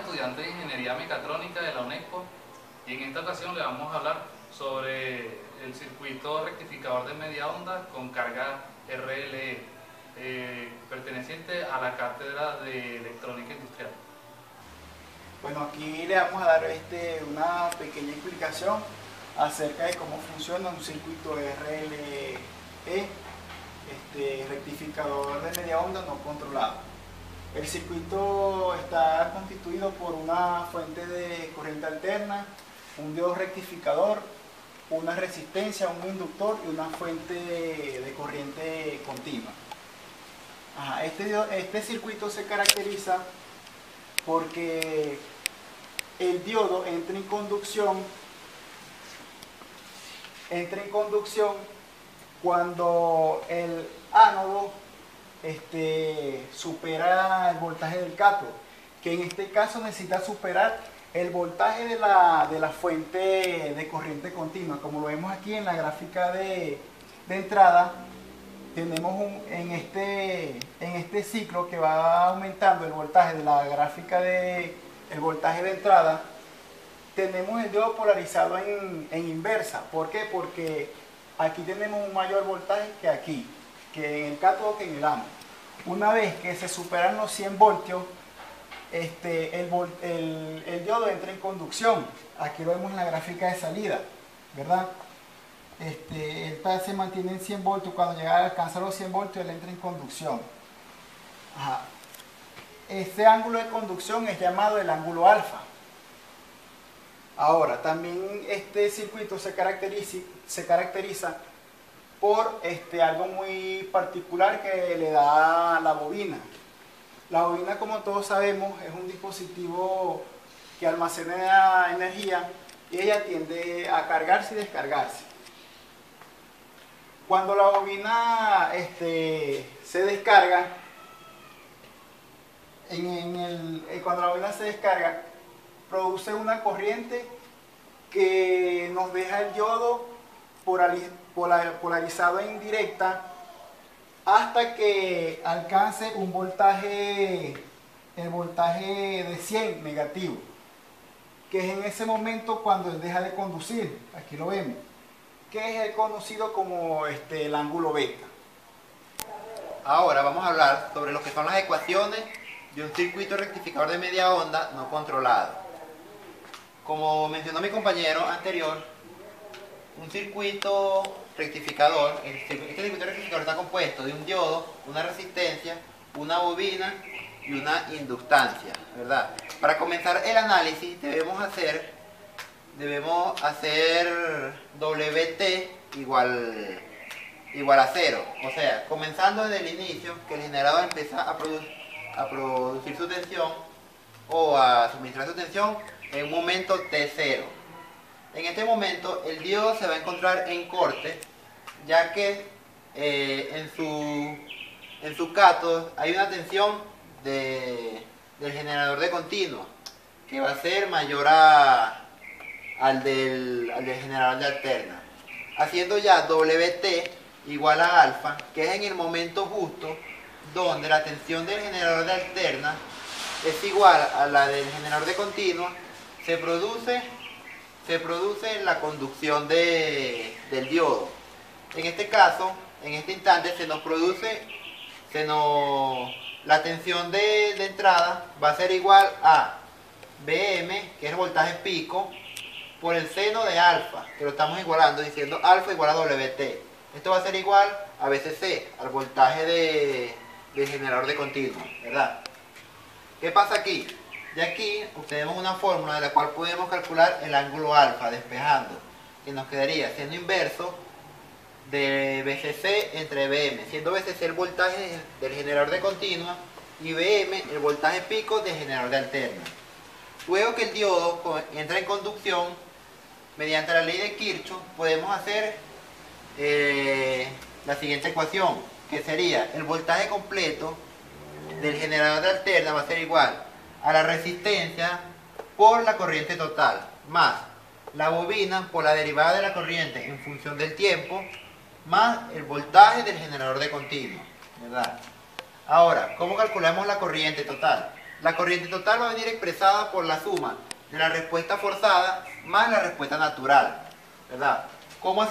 estudiante de Ingeniería Mecatrónica de la UNESCO y en esta ocasión le vamos a hablar sobre el circuito rectificador de media onda con carga RLE, perteneciente a la Cátedra de Electrónica Industrial. Bueno, aquí le vamos a dar una pequeña explicación acerca de cómo funciona un circuito RLE, rectificador de media onda no controlado. El circuito está constituido por una fuente de corriente alterna, un diodo rectificador, una resistencia, un inductor y una fuente de corriente continua. Este circuito se caracteriza porque el diodo entra en conducción cuando el ánodo supera el voltaje del cátodo, que en este caso necesita superar el voltaje de la fuente de corriente continua. Como lo vemos aquí en la gráfica de entrada, tenemos en este ciclo que va aumentando el voltaje de la gráfica el voltaje de entrada, tenemos el diodo polarizado en inversa. ¿Por qué? Porque aquí tenemos un mayor voltaje que aquí, que en el cátodo que en el ánodo. Una vez que se superan los 100 voltios, el diodo entra en conducción. Aquí lo vemos en la gráfica de salida, ¿verdad? Él se mantiene en 100 voltios, cuando llega a alcanzar los 100 voltios, él entra en conducción. Este ángulo de conducción es llamado el ángulo alfa. Ahora, también este circuito se caracteriza por algo muy particular que le da la bobina. La bobina, como todos sabemos, es un dispositivo que almacena energía y ella tiende a cargarse y descargarse. Cuando la bobina se descarga, produce una corriente que nos deja el diodo polarizado en directa hasta que alcance el voltaje de 100 negativo, que es en ese momento cuando él deja de conducir. Aquí lo vemos, que es conocido como el ángulo beta. Ahora vamos a hablar sobre lo que son las ecuaciones de un circuito rectificador de media onda no controlado. Como mencionó mi compañero anterior, un circuito rectificador, este circuito rectificador está compuesto de un diodo, una resistencia, una bobina y una inductancia, ¿verdad? Para comenzar el análisis debemos hacer WT igual a 0. O sea, comenzando desde el inicio, que el generador empieza a producir su tensión o a suministrar su tensión en un momento T0. En este momento el diodo se va a encontrar en corte, ya que en su cátodo hay una tensión del generador de continua que va a ser mayor al del generador de alterna, haciendo ya WT igual a alfa, que es en el momento justo donde la tensión del generador de alterna es igual a la del generador de continua. Se produce la conducción del diodo. En este caso, en este instante, la tensión de entrada va a ser igual a Bm, que es el voltaje pico, por el seno de alfa, que lo estamos igualando, diciendo alfa igual a Wt. Esto va a ser igual a Vcc, al voltaje del generador de continuo, ¿verdad? ¿Qué pasa aquí? Y aquí obtenemos una fórmula de la cual podemos calcular el ángulo alfa despejando, que nos quedaría siendo inverso de Vcc entre Bm, siendo Vcc el voltaje del generador de continua y Bm el voltaje pico del generador de alterna. Luego que el diodo entra en conducción, mediante la ley de Kirchhoff podemos hacer la siguiente ecuación, que sería el voltaje completo del generador de alterna va a ser igual a la resistencia por la corriente total, más la bobina por la derivada de la corriente en función del tiempo, más el voltaje del generador de continuo, ¿verdad? Ahora, ¿cómo calculamos la corriente total? La corriente total va a venir expresada por la suma de la respuesta forzada más la respuesta natural, ¿verdad? ¿Cómo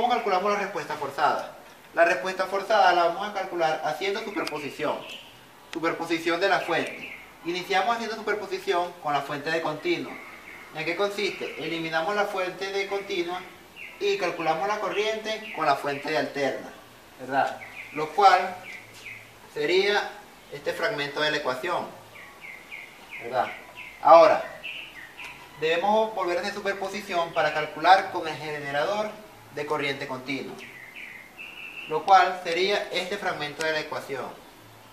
calculamos la respuesta forzada? La respuesta forzada la vamos a calcular haciendo superposición de la fuente. Iniciamos haciendo superposición con la fuente de continuo. ¿En qué consiste? Eliminamos la fuente de continua y calculamos la corriente con la fuente de alterna, ¿verdad? Lo cual sería este fragmento de la ecuación, ¿verdad? Ahora, debemos volver a hacer superposición para calcular con el generador de corriente continua, lo cual sería este fragmento de la ecuación.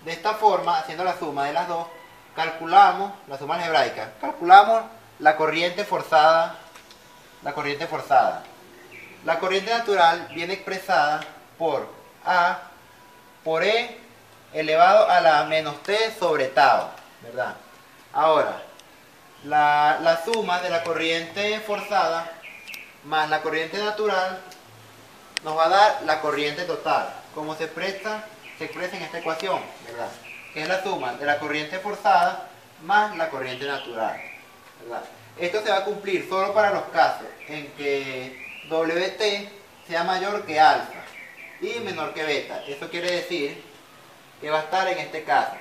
De esta forma, haciendo la suma de las dos, calculamos, la suma algebraica, calculamos la corriente forzada. La corriente natural viene expresada por A por E elevado a la menos T sobre tau, ¿verdad? Ahora, la suma de la corriente forzada más la corriente natural nos va a dar la corriente total, como se expresa en esta ecuación, ¿verdad? Que es la suma de la corriente forzada más la corriente natural, ¿verdad? Esto se va a cumplir solo para los casos en que Wt sea mayor que alfa y menor que beta. Eso quiere decir que va a estar en este caso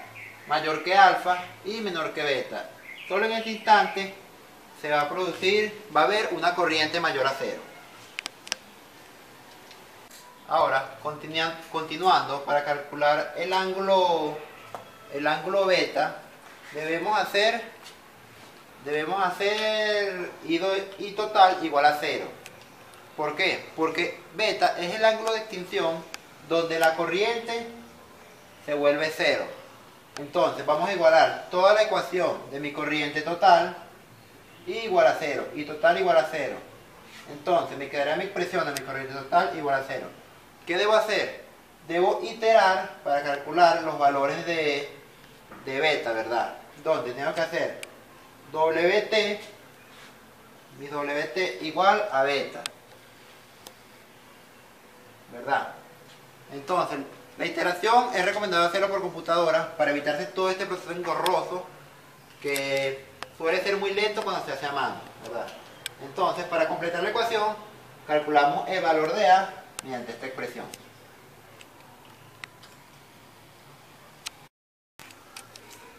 mayor que alfa y menor que beta. Solo en este instante se va a haber una corriente mayor a cero. Ahora, continuando, para calcular el ángulo beta, debemos hacer I total igual a 0. ¿Por qué? Porque beta es el ángulo de extinción donde la corriente se vuelve 0. Entonces vamos a igualar toda la ecuación de mi corriente total igual a 0, y total igual a 0. Entonces me quedará mi expresión de mi corriente total igual a 0. ¿Qué debo hacer? Debo iterar para calcular los valores de beta, ¿verdad? Donde tengo que hacer mi Wt igual a beta, ¿verdad? Entonces, la iteración es recomendable hacerlo por computadora para evitarse todo este proceso engorroso que suele ser muy lento cuando se hace a mano, ¿verdad? Entonces, para completar la ecuación, calculamos el valor de A mediante esta expresión.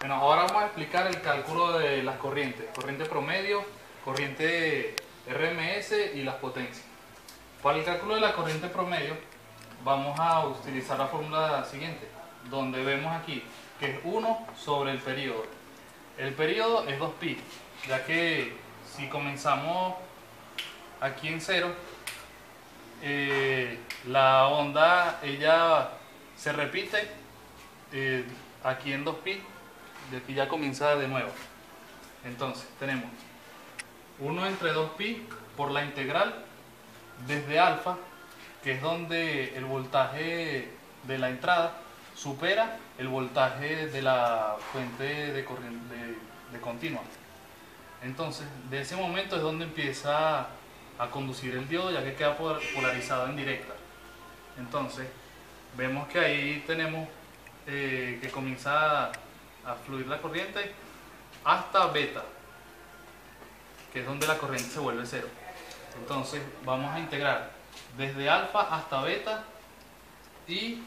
Bueno, ahora vamos a explicar el cálculo de las corrientes, corriente promedio, corriente RMS y las potencias. Para el cálculo de la corriente promedio vamos a utilizar la fórmula siguiente, donde vemos aquí que es 1 sobre el periodo. El periodo es 2pi, ya que si comenzamos aquí en 0, la onda ella se repite aquí en 2pi, de aquí ya comienza de nuevo. Entonces tenemos 1 entre 2pi por la integral desde alfa, que es donde el voltaje de la entrada supera el voltaje de la fuente de corriente de continua. Entonces, de ese momento es donde empieza a conducir el diodo, ya que queda polarizado en directa. Entonces, vemos que ahí tenemos que comienza a fluir la corriente hasta beta, que es donde la corriente se vuelve 0. Entonces, vamos a integrar desde alfa hasta beta y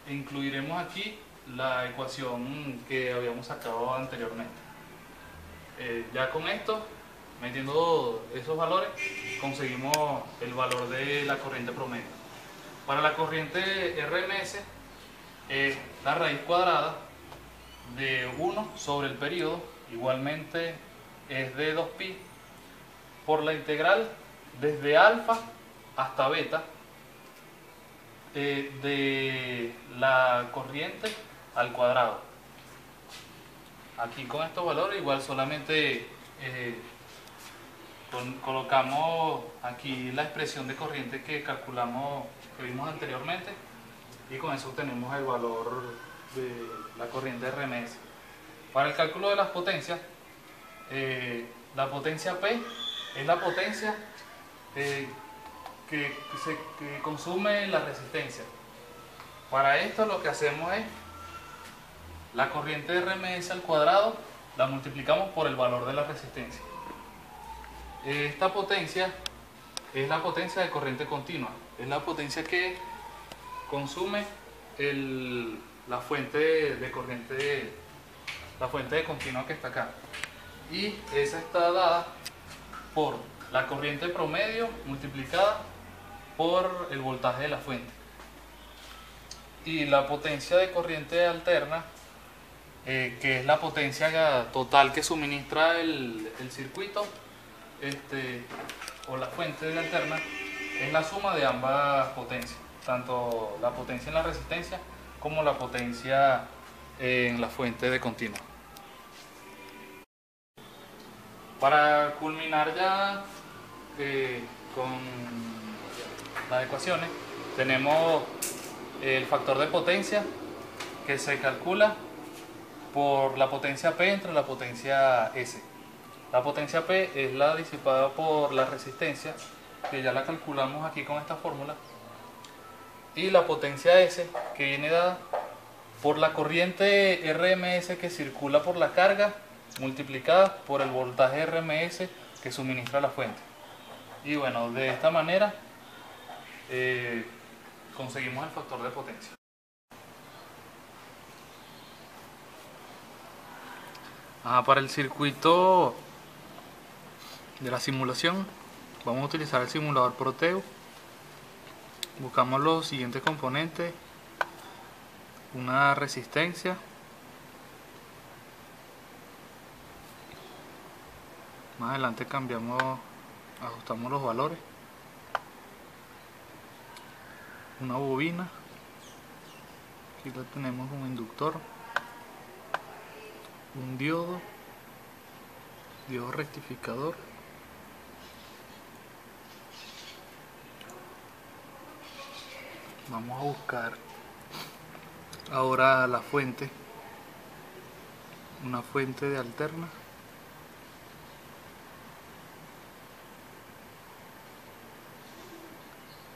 incluiremos aquí la ecuación que habíamos sacado anteriormente. Ya con esto, metiendo esos valores, conseguimos el valor de la corriente promedio. Para la corriente RMS es la raíz cuadrada de 1 sobre el periodo, igualmente es de 2pi, por la integral desde alfa hasta beta de la corriente al cuadrado. Aquí con estos valores igual solamente colocamos aquí la expresión de corriente que calculamos, que vimos anteriormente, y con eso obtenemos el valor de la corriente RMS. Para el cálculo de las potencias, la potencia P es la potencia que consume la resistencia. Para esto lo que hacemos es la corriente RMS al cuadrado la multiplicamos por el valor de la resistencia. Esta potencia es la potencia de corriente continua, es la potencia que consume la fuente de corriente, la fuente de continua que está acá, y esa está dada por la corriente promedio multiplicada por el voltaje de la fuente. Y la potencia de corriente alterna, que es la potencia total que suministra el circuito o la fuente de alterna, es la suma de ambas potencias, tanto la potencia en la resistencia como la potencia en la fuente de continua. Para culminar ya con las ecuaciones, tenemos el factor de potencia, que se calcula por la potencia P entre la potencia S. La potencia P es la disipada por la resistencia, que ya la calculamos aquí con esta fórmula, y la potencia S, que viene dada por la corriente RMS que circula por la carga multiplicada por el voltaje RMS que suministra la fuente. Y bueno, de esta manera conseguimos el factor de potencia. Para el circuito de la simulación vamos a utilizar el simulador Proteo. Buscamos los siguientes componentes: una resistencia, más adelante ajustamos los valores, una bobina, aquí la tenemos, un inductor, un diodo rectificador, vamos a buscar ahora la fuente, una fuente de alterna,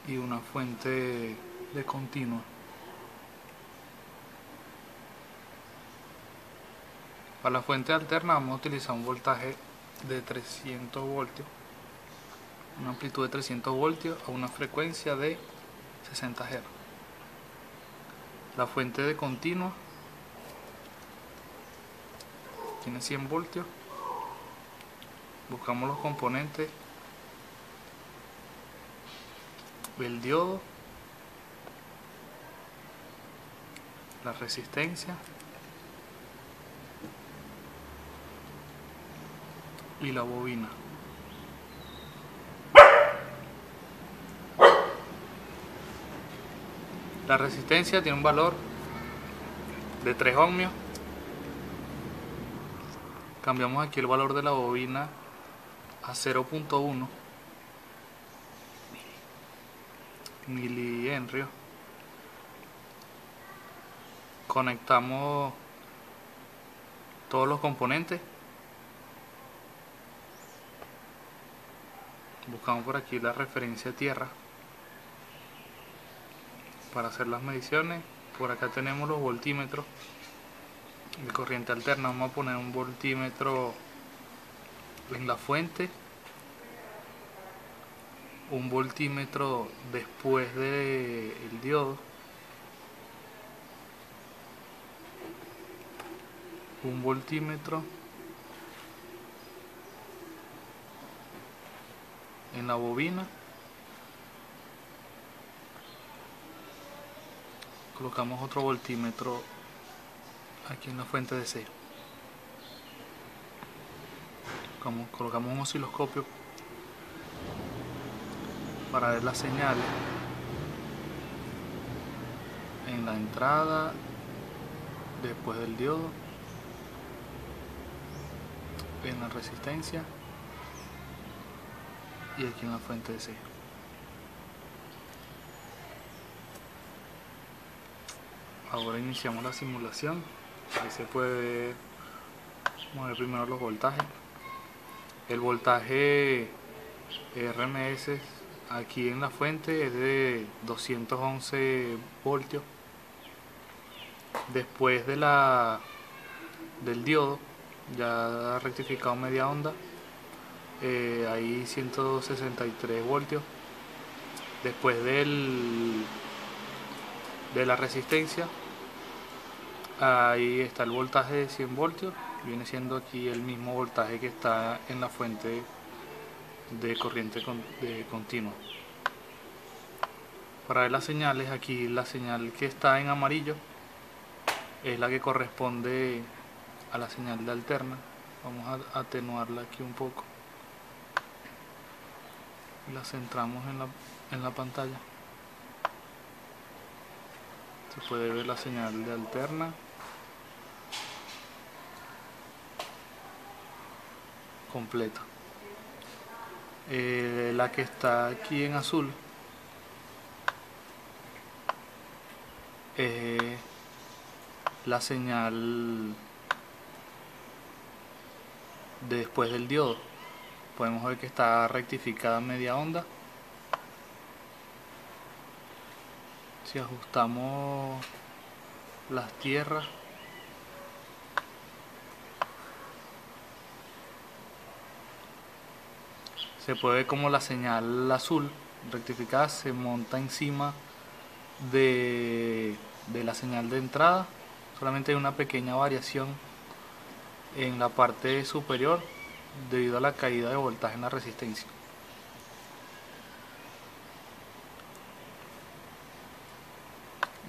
y una fuente de continua. Para la fuente alterna vamos a utilizar un voltaje de 300 voltios, una amplitud de 300 voltios a una frecuencia de 60 Hz. La fuente de continua tiene 100 voltios. Buscamos los componentes: el diodo, la resistencia y la bobina. La resistencia tiene un valor de 3 ohmios. Cambiamos aquí el valor de la bobina a 0.1 milihenrios. Conectamos todos los componentes. Buscamos por aquí la referencia tierra para hacer las mediciones. Por acá tenemos los voltímetros de corriente alterna. Vamos a poner un voltímetro en la fuente, un voltímetro después del diodo, un voltímetro en la bobina, colocamos otro voltímetro aquí en la fuente de sello, colocamos un osciloscopio para ver las señales en la entrada, después del diodo, en la resistencia y aquí en la fuente de sello. Ahora iniciamos la simulación. Ahí se puede mover primero los voltajes. El voltaje RMS aquí en la fuente es de 211 voltios. Después del diodo ya ha rectificado media onda, ahí 163 voltios. Después de la resistencia, ahí está el voltaje de 100 voltios, viene siendo aquí el mismo voltaje que está en la fuente de corriente continua. Para ver las señales, aquí la señal que está en amarillo es la que corresponde a la señal de alterna. Vamos a atenuarla aquí un poco y la centramos en la pantalla. Se puede ver la señal de alterna. Completa. La que está aquí en azul es la señal después del diodo. Podemos ver que está rectificada media onda. Si ajustamos las tierras, se puede ver como la señal azul rectificada se monta encima de la señal de entrada. Solamente hay una pequeña variación en la parte superior debido a la caída de voltaje en la resistencia.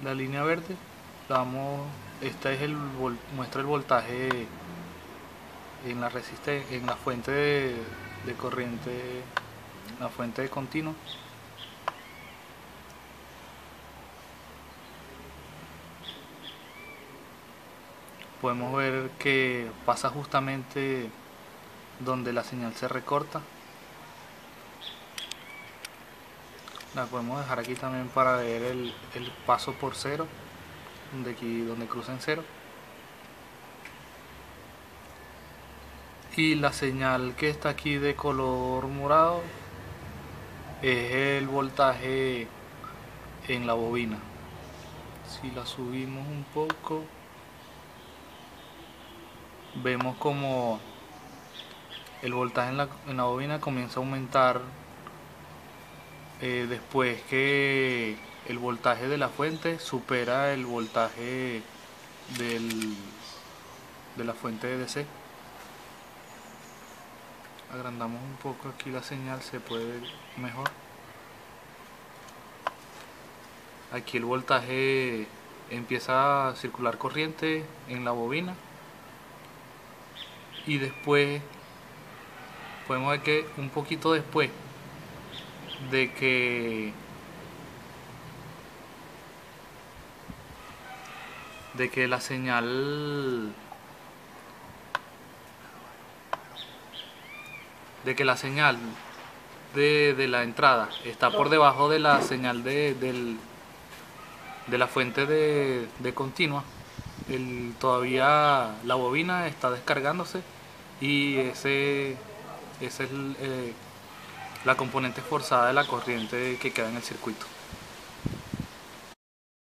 La línea verde, esta es muestra el voltaje en la resistencia, en la fuente de corriente, la fuente de continuo. Podemos ver que pasa justamente donde la señal se recorta. La podemos dejar aquí también para ver el paso por cero, donde cruza en cero. Y la señal que está aquí de color morado es el voltaje en la bobina. Si la subimos un poco, vemos como el voltaje en la bobina comienza a aumentar después que el voltaje de la fuente supera el voltaje de la fuente de DC. Agrandamos un poco aquí la señal, se puede ver mejor. Aquí el voltaje empieza a circular corriente en la bobina y después podemos ver que un poquito después de que la señal de la entrada está por debajo de la señal de la fuente de continua, todavía la bobina está descargándose y ese es la componente forzada de la corriente que queda en el circuito.